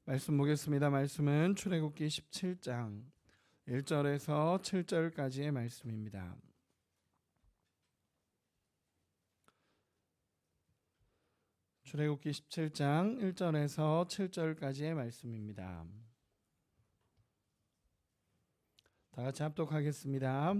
말씀 보겠습니다. 말씀은 출애굽기 17장 1절에서 7절까지의 말씀입니다. 출애굽기 17장 1절에서 7절까지의 말씀입니다. 다 같이 합독하겠습니다.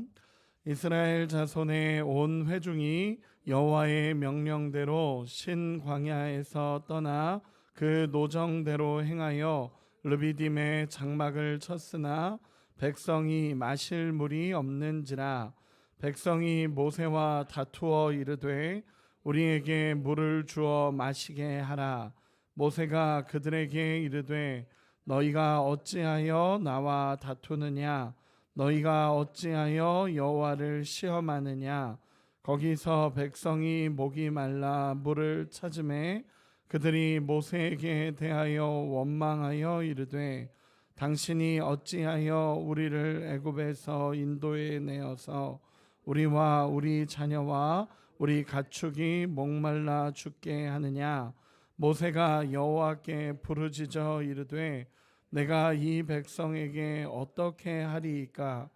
이스라엘 자손의 온 회중이 여호와의 명령대로 신 광야에서 떠나 그 노정대로 행하여 르비딤의 장막을 쳤으나 백성이 마실 물이 없는지라. 백성이 모세와 다투어 이르되 우리에게 물을 주어 마시게 하라. 모세가 그들에게 이르되 너희가 어찌하여 나와 다투느냐? 너희가 어찌하여 여호와를 시험하느냐? 거기서 백성이 목이 말라 물을 찾으매 그들이 모세에게 대하여 원망하여 이르되 당신이 어찌하여 우리를 애굽에서 인도해 내어서 우리와 우리 자녀와 우리 가축이 목말라 죽게 하느냐? 모세가 여호와께 부르짖어 이르되 내가 이 백성에게 어떻게 하리이까?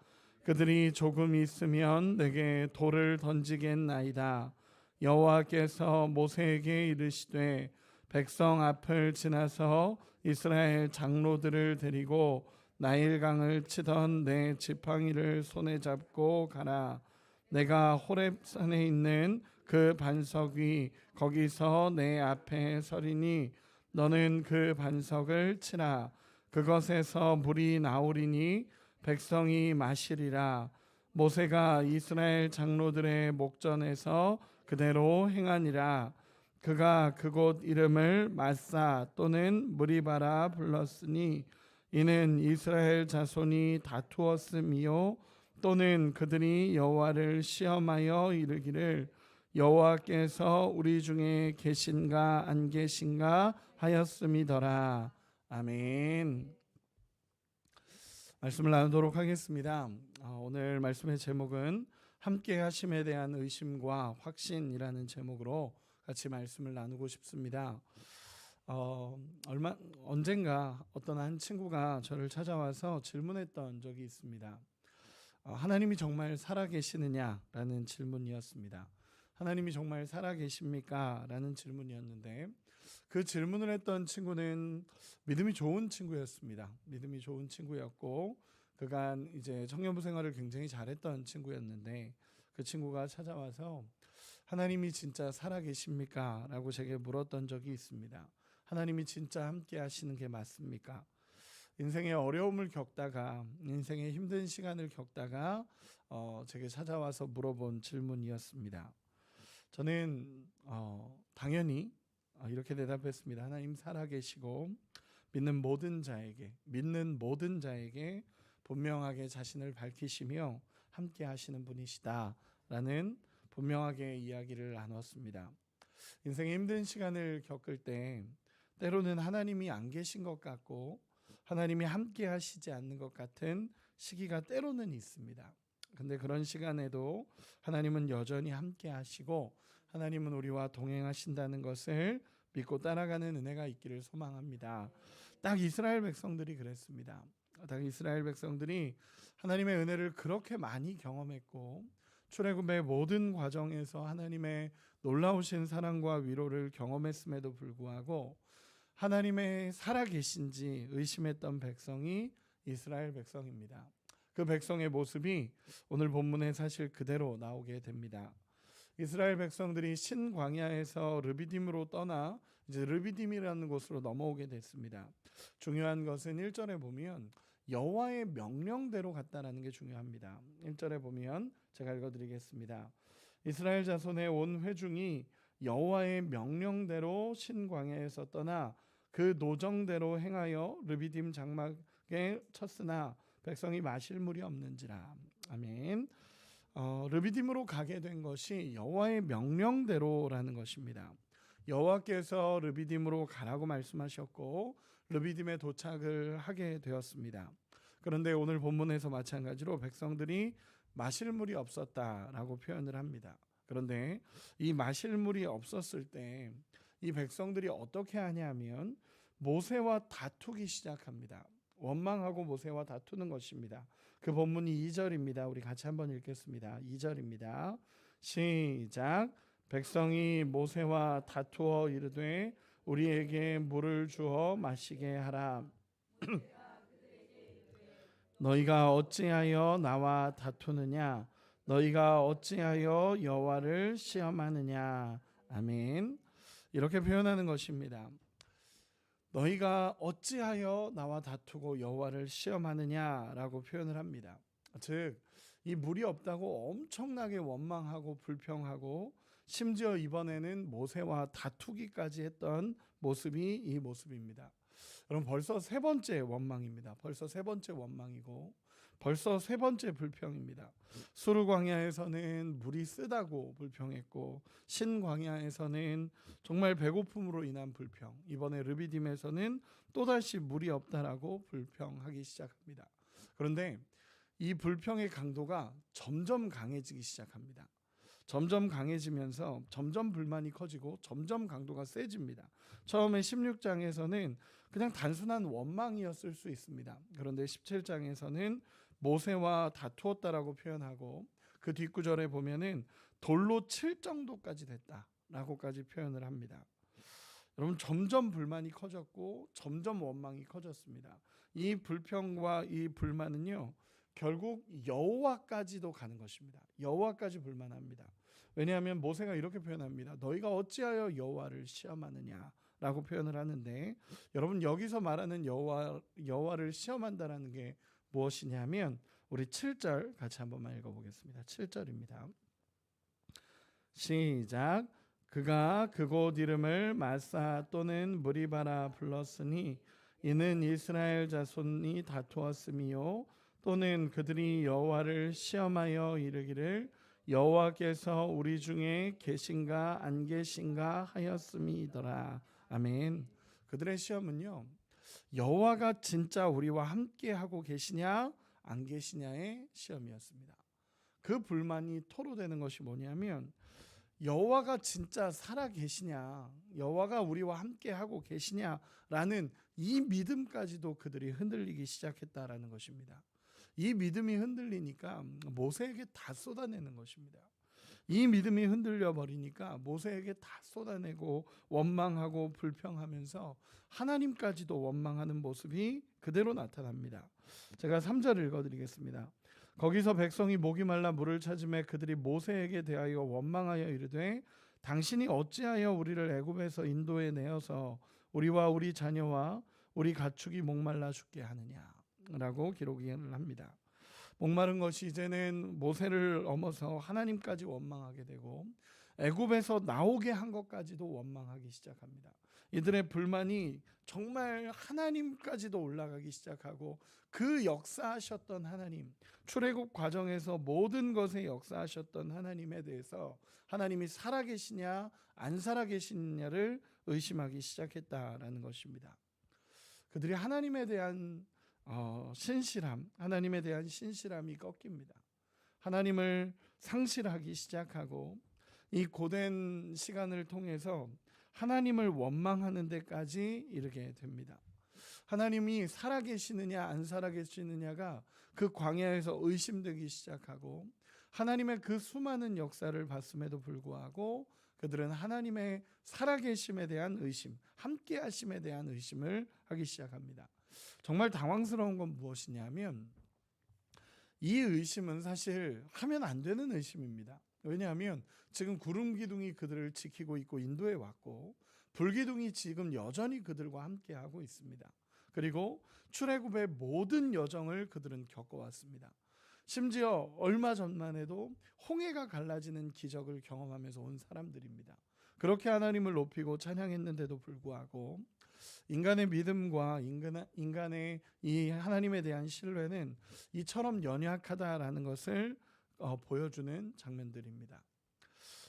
그들이 조금 있으면 내게 돌을 던지겠나이다. 여호와께서 모세에게 이르시되 백성 앞을 지나서 이스라엘 장로들을 데리고 나일강을 치던 내 지팡이를 손에 잡고 가라. 내가 호렙산에 있는 그 반석 위 거기서 내 앞에 서리니 너는 그 반석을 치라. 그것에서 물이 나오리니 백성이 마시리라. 모세가 이스라엘 장로들의 목전에서 그대로 행하니라. 그가 그곳 이름을 마사 또는 무리바라 불렀으니 이는 이스라엘 자손이 다투었음이요 또는 그들이 여호와를 시험하여 이르기를 여호와께서 우리 중에 계신가 안 계신가 하였음이더라. 아멘. 말씀을 나누도록 하겠습니다. 오늘 말씀의 제목은 함께 하심에 대한 의심과 확신이라는 제목으로 같이 말씀을 나누고 싶습니다. 언젠가 어떤 한 친구가 저를 찾아와서 질문했던 적이 있습니다. 하나님이 정말 살아계시느냐라는 질문이었습니다. 하나님이 정말 살아계십니까? 라는 질문이었는데 그 질문을 했던 친구는 믿음이 좋은 친구였습니다. 믿음이 좋은 친구였고 그간 이제 청년부 생활을 굉장히 잘했던 친구였는데 그 친구가 찾아와서 하나님이 진짜 살아계십니까? 라고 제게 물었던 적이 있습니다. 하나님이 진짜 함께 하시는 게 맞습니까? 인생의 어려움을 겪다가 인생의 힘든 시간을 겪다가 제게 찾아와서 물어본 질문이었습니다. 저는 당연히 이렇게 대답했습니다. 하나님 살아계시고 믿는 모든 자에게 분명하게 자신을 밝히시며 함께 하시는 분이시다라는 분명하게 이야기를 나눴습니다. 인생의 힘든 시간을 겪을 때 때로는 하나님이 안 계신 것 같고 하나님이 함께 하시지 않는 것 같은 시기가 때로는 있습니다. 근데 그런 시간에도 하나님은 여전히 함께 하시고 하나님은 우리와 동행하신다는 것을 믿고 따라가는 은혜가 있기를 소망합니다. 딱 이스라엘 백성들이 그랬습니다. 딱 이스라엘 백성들이 하나님의 은혜를 그렇게 많이 경험했고 출애굽의 모든 과정에서 하나님의 놀라우신 사랑과 위로를 경험했음에도 불구하고 하나님의 살아계신지 의심했던 백성이 이스라엘 백성입니다. 그 백성의 모습이 오늘 본문에 사실 그대로 나오게 됩니다. 이스라엘 백성들이 신광야에서 르비딤으로 떠나 이제 르비딤이라는 곳으로 넘어오게 됐습니다. 중요한 것은 1절에 보면 여호와의 명령대로 갔다라는 게 중요합니다. 1절에 보면 제가 읽어드리겠습니다. 이스라엘 자손의 온 회중이 여호와의 명령대로 신광야에서 떠나 그 노정대로 행하여 르비딤 장막에 쳤으나 백성이 마실 물이 없는지라. 아멘. 르비딤으로 가게 된 것이 여호와의 명령대로라는 것입니다. 여호와께서 르비딤으로 가라고 말씀하셨고 르비딤에 도착을 하게 되었습니다. 그런데 오늘 본문에서 마찬가지로 백성들이 마실 물이 없었다라고 표현을 합니다. 그런데 이 마실 물이 없었을 때 이 백성들이 어떻게 하냐면 모세와 다투기 시작합니다. 원망하고 모세와 다투는 것입니다. 그 본문이 2절입니다. 우리 같이 한번 읽겠습니다. 2절입니다. 시작. 백성이 모세와 다투어 이르되 우리에게 물을 주어 마시게 하라. 너희가 어찌하여 나와 다투느냐? 너희가 어찌하여 여호와를 시험하느냐? 아멘. 이렇게 표현하는 것입니다. 너희가 어찌하여 나와 다투고 여호와를 시험하느냐라고 표현을 합니다. 즉, 이 물이 없다고 엄청나게 원망하고 불평하고 심지어 이번에는 모세와 다투기까지 했던 모습이 이 모습입니다. 여러분, 벌써 세 번째 원망입니다. 벌써 세 번째 원망이고 벌써 세 번째 불평입니다. 수르 광야에서는 물이 쓰다고 불평했고 신 광야에서는 정말 배고픔으로 인한 불평, 이번에 르비딤에서는 또다시 물이 없다라고 불평하기 시작합니다. 그런데 이 불평의 강도가 점점 강해지기 시작합니다. 점점 강해지면서 점점 불만이 커지고 점점 강도가 세집니다. 처음에 16장에서는 그냥 단순한 원망이었을 수 있습니다. 그런데 17장에서는 모세와 다투었다라고 표현하고 그 뒷구절에 보면은 돌로 칠 정도까지 됐다라고까지 표현을 합니다. 여러분, 점점 불만이 커졌고 점점 원망이 커졌습니다. 이 불평과 이 불만은요, 결국 여호와까지도 가는 것입니다. 여호와까지 불만합니다. 왜냐하면 모세가 이렇게 표현합니다. 너희가 어찌하여 여호와를 시험하느냐라고 표현을 하는데, 여러분, 여기서 말하는 여호와를 시험한다라는 게 무엇이냐면 우리 7절 같이 한번만 읽어보겠습니다. 7절입니다. 시작. 그가 그곳 이름을 마사 또는 무리바라 불렀으니 이는 이스라엘 자손이 다투었음이요 또는 그들이 여호와를 시험하여 이르기를 여호와께서 우리 중에 계신가 안 계신가 하였음이더라. 아멘. 그들의 시험은요, 여호와가 진짜 우리와 함께 하고 계시냐 안 계시냐의 시험이었습니다. 그 불만이 토로되는 것이 뭐냐면 여호와가 진짜 살아 계시냐, 여호와가 우리와 함께 하고 계시냐라는 이 믿음까지도 그들이 흔들리기 시작했다라는 것입니다. 이 믿음이 흔들리니까 모세에게 다 쏟아내는 것입니다. 이 믿음이 흔들려 버리니까 모세에게 다 쏟아내고 원망하고 불평하면서 하나님까지도 원망하는 모습이 그대로 나타납니다. 제가 3절 읽어드리겠습니다. 거기서 백성이 목이 말라 물을 찾으매 그들이 모세에게 대하여 원망하여 이르되 당신이 어찌하여 우리를 애굽에서 인도에 내어서 우리와 우리 자녀와 우리 가축이 목말라 죽게 하느냐라고 기록을 합니다. 목마른 것이 이제는 모세를 넘어서 하나님까지 원망하게 되고 애굽에서 나오게 한 것까지도 원망하기 시작합니다. 이들의 불만이 정말 하나님까지도 올라가기 시작하고 그 역사하셨던 하나님, 출애굽 과정에서 모든 것에 역사하셨던 하나님에 대해서 하나님이 살아계시냐 안 살아계시냐를 의심하기 시작했다라는 것입니다. 그들이 하나님에 대한 신실함, 하나님에 대한 신실함이 꺾입니다. 하나님을 상실하기 시작하고 이 고된 시간을 통해서 하나님을 원망하는 데까지 이르게 됩니다. 하나님이 살아계시느냐 안 살아계시느냐가 그 광야에서 의심되기 시작하고 하나님의 그 수많은 역사를 봤음에도 불구하고 그들은 하나님의 살아계심에 대한 의심, 함께하심에 대한 의심을 하기 시작합니다. 정말 당황스러운 건 무엇이냐면 이 의심은 사실 하면 안 되는 의심입니다. 왜냐하면 지금 구름 기둥이 그들을 지키고 있고 인도에 왔고 불기둥이 지금 여전히 그들과 함께하고 있습니다. 그리고 출애굽의 모든 여정을 그들은 겪어왔습니다. 심지어 얼마 전만 해도 홍해가 갈라지는 기적을 경험하면서 온 사람들입니다. 그렇게 하나님을 높이고 찬양했는데도 불구하고 인간의 믿음과 인간의 이 하나님에 대한 신뢰는 이처럼 연약하다라는 것을 보여주는 장면들입니다.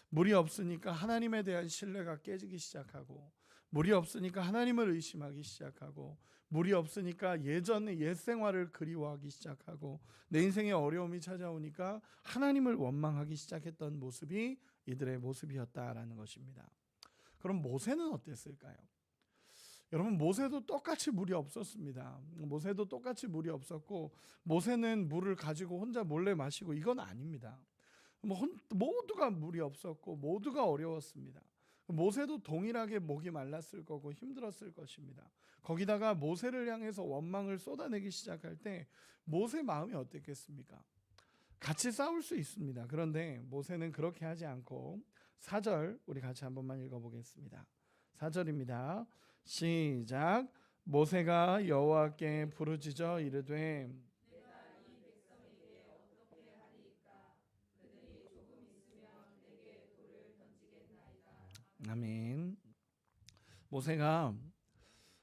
물이 없으니까 하나님에 대한 신뢰가 깨지기 시작하고 물이 없으니까 하나님을 의심하기 시작하고 물이 없으니까 예전의 옛 생활을 그리워하기 시작하고 내 인생에 어려움이 찾아오니까 하나님을 원망하기 시작했던 모습이 이들의 모습이었다라는 것입니다. 그럼 모세는 어땠을까요? 여러분, 모세도 똑같이 물이 없었습니다. 모세도 똑같이 물이 없었고, 모세는 물을 가지고 혼자 몰래 마시고 이건 아닙니다. 모두가 물이 없었고 모두가 어려웠습니다. 모세도 동일하게 목이 말랐을 거고 힘들었을 것입니다. 거기다가 모세를 향해서 원망을 쏟아내기 시작할 때 모세 마음이 어땠겠습니까? 같이 싸울 수 있습니다. 그런데 모세는 그렇게 하지 않고 4절 우리 같이 한 번만 읽어보겠습니다. 4절입니다. 시작. 모세가 여호와께 부르짖어 이르되 아멘.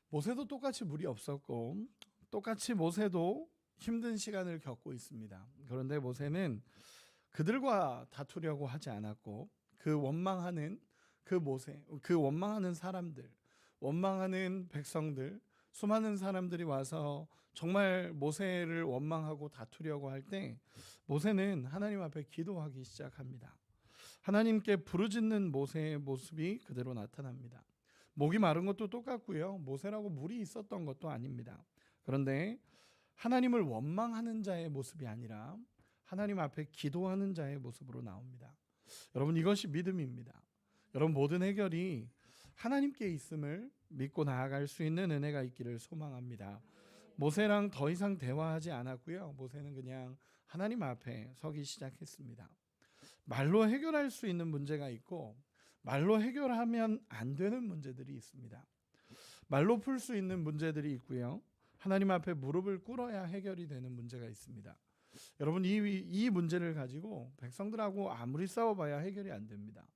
모세도 똑같이 물이 없었고 똑같이 모세도 힘든 시간을 겪고 있습니다. 그런데 모세는 그들과 다투려고 하지 않았고 그 원망하는 사람들, 원망하는 백성들, 수많은 사람들이 와서 정말 모세를 원망하고 다투려고 할 때 모세는 하나님 앞에 기도하기 시작합니다. 하나님께 부르짖는 모세의 모습이 그대로 나타납니다. 목이 마른 것도 똑같고요. 모세라고 물이 있었던 것도 아닙니다. 그런데 하나님을 원망하는 자의 모습이 아니라 하나님 앞에 기도하는 자의 모습으로 나옵니다. 여러분, 이것이 믿음입니다. 여러분, 모든 해결이 하나님께 있음을 믿고 나아갈 수 있는 은혜가 있기를 소망합니다. 모세랑 더 이상 대화하지 않았고요. 모세는 그냥 하나님 앞에 서기 시작했습니다. 말로 해결할 수 있는 문제가 있고 말로 해결하면 안 되는 문제들이 있습니다. 말로 풀 수 있는 문제들이 있고요. 하나님 앞에 무릎을 꿇어야 해결이 되는 문제가 있습니다. 여러분, 이 문제를 가지고 백성들하고 아무리 싸워봐야 해결이 안 됩니다.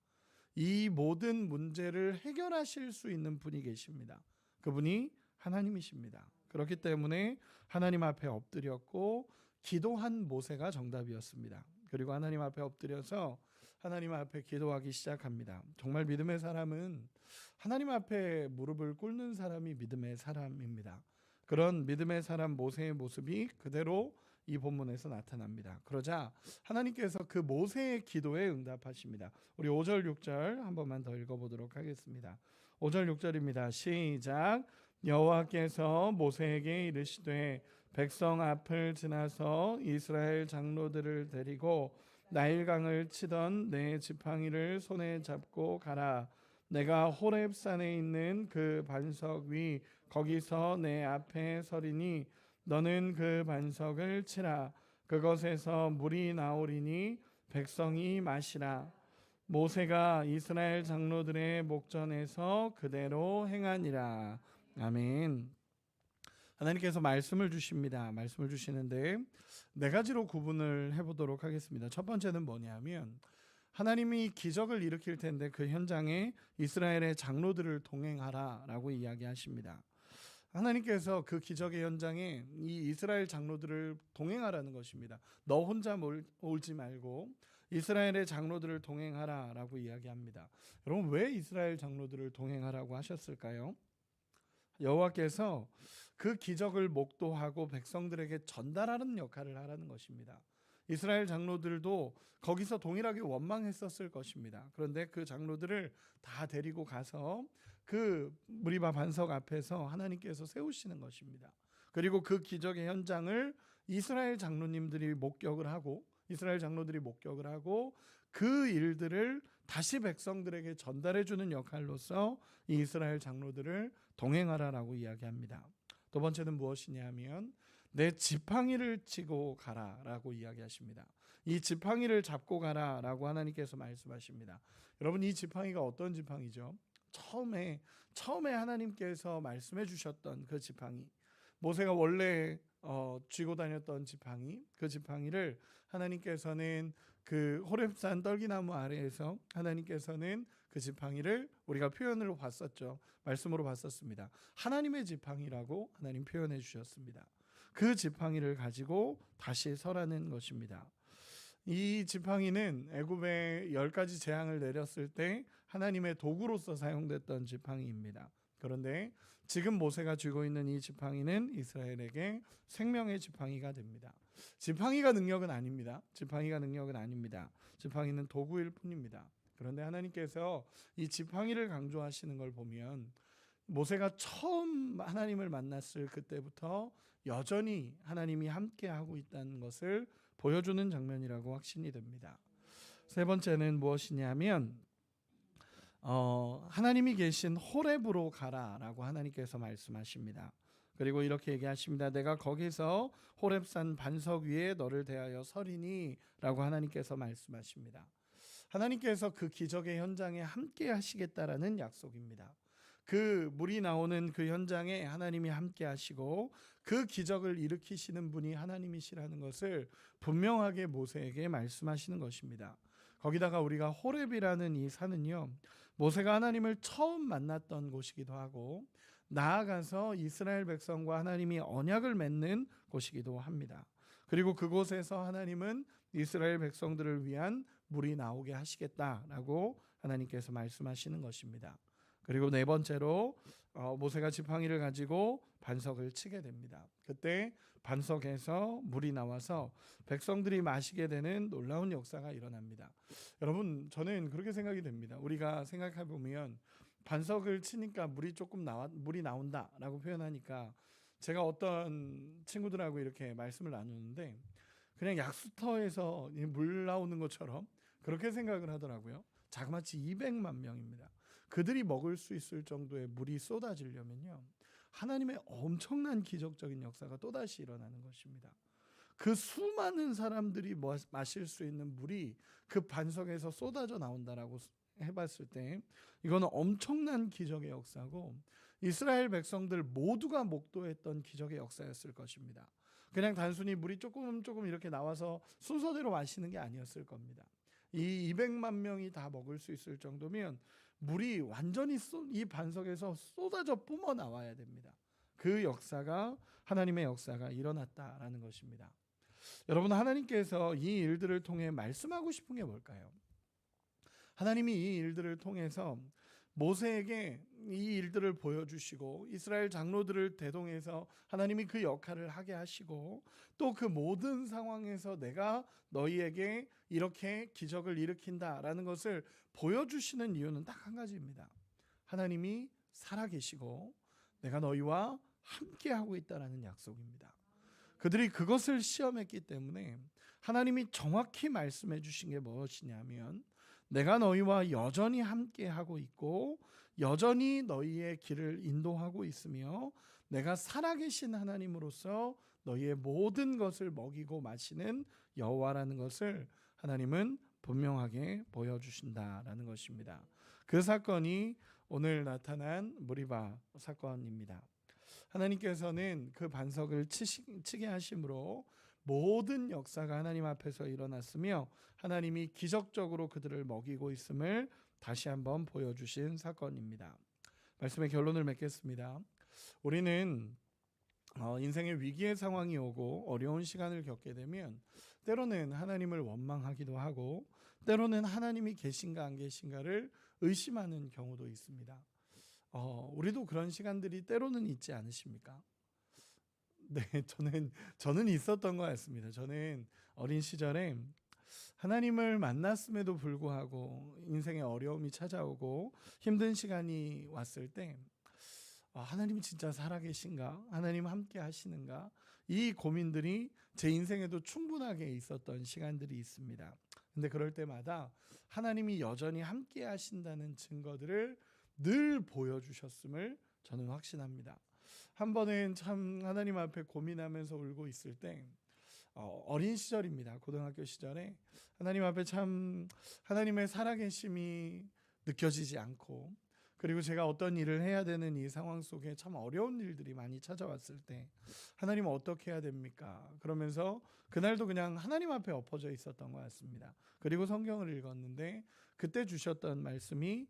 이 모든 문제를 해결하실 수 있는 분이 계십니다. 그분이 하나님이십니다. 그렇기 때문에 하나님 앞에 엎드렸고 기도한 모세가 정답이었습니다. 그리고 하나님 앞에 엎드려서 하나님 앞에 기도하기 시작합니다. 정말 믿음의 사람은 하나님 앞에 무릎을 꿇는 사람이 믿음의 사람입니다. 그런 믿음의 사람 모세의 모습이 그대로 이 본문에서 나타납니다. 그러자 하나님께서 그 모세의 기도에 응답하십니다. 우리 5절 6절 한 번만 더 읽어보도록 하겠습니다. 5절 6절입니다. 시작. 여호와께서 모세에게 이르시되 백성 앞을 지나서 이스라엘 장로들을 데리고 나일강을 치던 내 지팡이를 손에 잡고 가라. 내가 호렙산에 있는 그 반석 위 거기서 내 앞에 서리니 너는 그 반석을 치라. 그것에서 물이 나오리니 백성이 마시라. 모세가 이스라엘 장로들의 목전에서 그대로 행하니라. 아멘. 하나님께서 말씀을 주십니다. 말씀을 주시는데 네 가지로 구분을 해보도록 하겠습니다. 첫 번째는 뭐냐면 하나님이 기적을 일으킬 텐데 그 현장에 이스라엘의 장로들을 동행하라라고 이야기하십니다. 하나님께서 그 기적의 현장에 이 이스라엘 장로들을 동행하라는 것입니다. 너 혼자 올지 말고 이스라엘의 장로들을 동행하라라고 이야기합니다. 여러분, 왜 이스라엘 장로들을 동행하라고 하셨을까요? 여호와께서 그 기적을 목도하고 백성들에게 전달하는 역할을 하라는 것입니다. 이스라엘 장로들도 거기서 동일하게 원망했었을 것입니다. 그런데 그 장로들을 다 데리고 가서 그 무리바 반석 앞에서 하나님께서 세우시는 것입니다. 그리고 그 기적의 현장을 이스라엘 장로들이 목격을 하고 그 일들을 다시 백성들에게 전달해 주는 역할로서 이 이스라엘 장로들을 동행하라라고 이야기합니다. 두 번째는 무엇이냐면 내 지팡이를 치고 가라라고 이야기하십니다. 이 지팡이를 잡고 가라라고 하나님께서 말씀하십니다. 여러분, 이 지팡이가 어떤 지팡이죠? 처음에 하나님께서 말씀해 주셨던 그 지팡이, 모세가 원래 쥐고 다녔던 지팡이, 그 지팡이를 하나님께서는 그 호렙산 떨기나무 아래에서 하나님께서는 그 지팡이를 우리가 표현으로 봤었죠. 말씀으로 봤었습니다. 하나님의 지팡이라고 하나님 표현해 주셨습니다. 그 지팡이를 가지고 다시 서라는 것입니다. 이 지팡이는 애굽에 10가지 재앙을 내렸을 때 하나님의 도구로서 사용됐던 지팡이입니다. 그런데 지금 모세가 쥐고 있는 이 지팡이는 이스라엘에게 생명의 지팡이가 됩니다. 지팡이가 능력은 아닙니다. 지팡이는 도구일 뿐입니다. 그런데 하나님께서 이 지팡이를 강조하시는 걸 보면 모세가 처음 하나님을 만났을 그때부터 여전히 하나님이 함께하고 있다는 것을 보여주는 장면이라고 확신이 됩니다. 세 번째는 무엇이냐면 하나님이 계신 호렙으로 가라라고 하나님께서 말씀하십니다. 그리고 이렇게 얘기하십니다. 내가 거기서 호렙산 반석 위에 너를 대하여 서리니 라고 하나님께서 말씀하십니다. 하나님께서 그 기적의 현장에 함께 하시겠다라는 약속입니다. 그 물이 나오는 그 현장에 하나님이 함께 하시고 그 기적을 일으키시는 분이 하나님이시라는 것을 분명하게 모세에게 말씀하시는 것입니다. 거기다가 우리가 호렙이라는 이 산은요, 모세가 하나님을 처음 만났던 곳이기도 하고 나아가서 이스라엘 백성과 하나님이 언약을 맺는 곳이기도 합니다. 그리고 그곳에서 하나님은 이스라엘 백성들을 위한 물이 나오게 하시겠다라고 하나님께서 말씀하시는 것입니다. 그리고 네 번째로 모세가 지팡이를 가지고 반석을 치게 됩니다. 그때 반석에서 물이 나와서 백성들이 마시게 되는 놀라운 역사가 일어납니다. 여러분, 저는 그렇게 생각이 됩니다. 우리가 생각해 보면 반석을 치니까 물이 나온다라고 표현하니까 제가 어떤 친구들하고 이렇게 말씀을 나누는데 그냥 약수터에서 물 나오는 것처럼 그렇게 생각을 하더라고요. 자그마치 200만 명입니다. 그들이 먹을 수 있을 정도의 물이 쏟아지려면요, 하나님의 엄청난 기적적인 역사가 또다시 일어나는 것입니다. 그 수많은 사람들이 마실 수 있는 물이 그 반석에서 쏟아져 나온다라고 해봤을 때 이거는 엄청난 기적의 역사고 이스라엘 백성들 모두가 목도했던 기적의 역사였을 것입니다. 그냥 단순히 물이 조금 이렇게 나와서 순서대로 마시는 게 아니었을 겁니다. 이 200만 명이 다 먹을 수 있을 정도면 물이 완전히 이 반석에서 쏟아져 뿜어 나와야 됩니다. 그 역사가, 하나님의 역사가 일어났다라는 것입니다. 여러분, 하나님께서 이 일들을 통해 말씀하고 싶은 게 뭘까요? 하나님이 이 일들을 통해서 모세에게 이 일들을 보여주시고 이스라엘 장로들을 대동해서 하나님이 그 역할을 하게 하시고 또 그 모든 상황에서 내가 너희에게 이렇게 기적을 일으킨다라는 것을 보여주시는 이유는 딱 한 가지입니다. 하나님이 살아계시고 내가 너희와 함께하고 있다라는 약속입니다. 그들이 그것을 시험했기 때문에 하나님이 정확히 말씀해 주신 게 무엇이냐면 내가 너희와 여전히 함께하고 있고 여전히 너희의 길을 인도하고 있으며 내가 살아계신 하나님으로서 너희의 모든 것을 먹이고 마시는 여호와라는 것을 하나님은 분명하게 보여주신다라는 것입니다. 그 사건이 오늘 나타난 무리바 사건입니다. 하나님께서는 그 반석을 치게 하심으로 모든 역사가 하나님 앞에서 일어났으며 하나님이 기적적으로 그들을 먹이고 있음을 다시 한번 보여주신 사건입니다. 말씀의 결론을 맺겠습니다. 우리는 인생의 위기의 상황이 오고 어려운 시간을 겪게 되면 때로는 하나님을 원망하기도 하고 때로는 하나님이 계신가 안 계신가를 의심하는 경우도 있습니다. 우리도 그런 시간들이 때로는 있지 않으십니까? 네, 저는 있었던 것 같습니다. 저는 어린 시절에 하나님을 만났음에도 불구하고 인생에 어려움이 찾아오고 힘든 시간이 왔을 때 하나님이 진짜 살아계신가? 하나님 함께 하시는가? 이 고민들이 제 인생에도 충분하게 있었던 시간들이 있습니다. 근데 그럴 때마다 하나님이 여전히 함께 하신다는 증거들을 늘 보여주셨음을 저는 확신합니다. 한 번은 참 하나님 앞에 고민하면서 울고 있을 때 어린 시절입니다. 고등학교 시절에 하나님 앞에 참 하나님의 살아계심이 느껴지지 않고 그리고 제가 어떤 일을 해야 되는 이 상황 속에 참 어려운 일들이 많이 찾아왔을 때 하나님 어떻게 해야 됩니까? 그러면서 그날도 그냥 하나님 앞에 엎어져 있었던 것 같습니다. 그리고 성경을 읽었는데 그때 주셨던 말씀이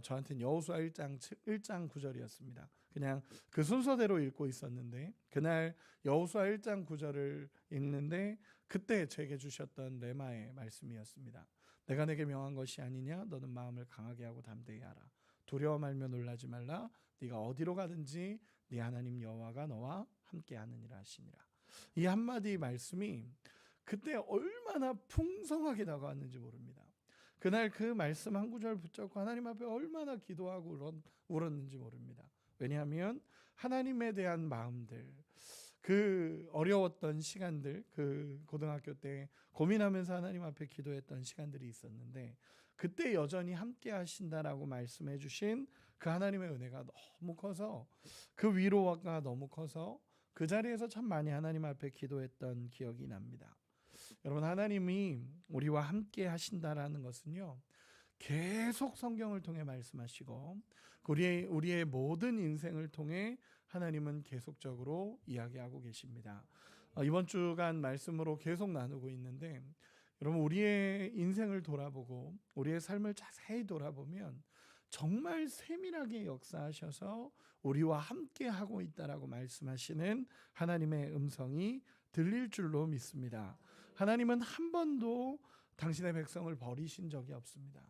저한테는 여호수아 1장 9절이었습니다. 그냥 그 순서대로 읽고 있었는데 그날 여호수아 1장 9절을 읽는데 그때 제게 주셨던 레마의 말씀이었습니다. 내가 내게 명한 것이 아니냐? 너는 마음을 강하게 하고 담대히 하라. 두려워 말며 놀라지 말라. 네가 어디로 가든지 네 하나님 여호와가 너와 함께 하느니라 하시니라. 이 한마디 말씀이 그때 얼마나 풍성하게 다가왔는지 모릅니다. 그날 그 말씀 한 구절 붙잡고 하나님 앞에 얼마나 기도하고 울었는지 모릅니다. 왜냐하면 하나님에 대한 마음들, 그 어려웠던 시간들, 그 고등학교 때 고민하면서 하나님 앞에 기도했던 시간들이 있었는데 그때 여전히 함께 하신다라고 말씀해 주신 그 하나님의 은혜가 너무 커서, 그 위로가 너무 커서 그 자리에서 참 많이 하나님 앞에 기도했던 기억이 납니다. 여러분, 하나님이 우리와 함께 하신다라는 것은요, 계속 성경을 통해 말씀하시고 우리의 모든 인생을 통해 하나님은 계속적으로 이야기하고 계십니다. 이번 주간 말씀으로 계속 나누고 있는데, 여러분, 우리의 인생을 돌아보고 우리의 삶을 자세히 돌아보면 정말 세밀하게 역사하셔서 우리와 함께 하고 있다라고 말씀하시는 하나님의 음성이 들릴 줄로 믿습니다. 하나님은 한 번도 당신의 백성을 버리신 적이 없습니다.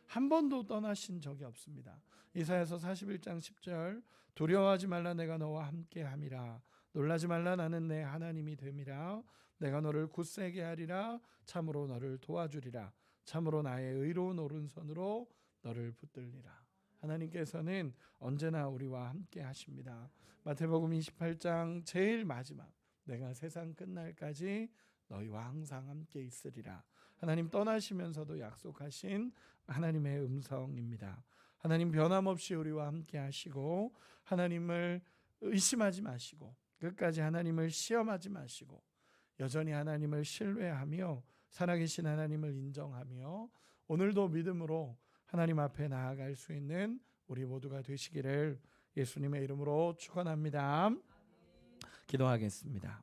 한 번도 떠나신 적이 없습니다. 이사야서 41장 10절, 두려워하지 말라, 내가 너와 함께 함이라. 놀라지 말라, 나는 내 하나님이 됨이라. 내가 너를 굳세게 하리라. 참으로 너를 도와주리라. 참으로 나의 의로운 오른손으로 너를 붙들리라. 하나님께서는 언제나 우리와 함께 하십니다. 마태복음 28장 제일 마지막, 내가 세상 끝날까지 너희와 항상 함께 있으리라. 하나님 떠나시면서도 약속하신 하나님의 음성입니다. 하나님 변함없이 우리와 함께 하시고, 하나님을 의심하지 마시고 끝까지 하나님을 시험하지 마시고 여전히 하나님을 신뢰하며 살아계신 하나님을 인정하며 오늘도 믿음으로 하나님 앞에 나아갈 수 있는 우리 모두가 되시기를 예수님의 이름으로 축원합니다. 기도하겠습니다.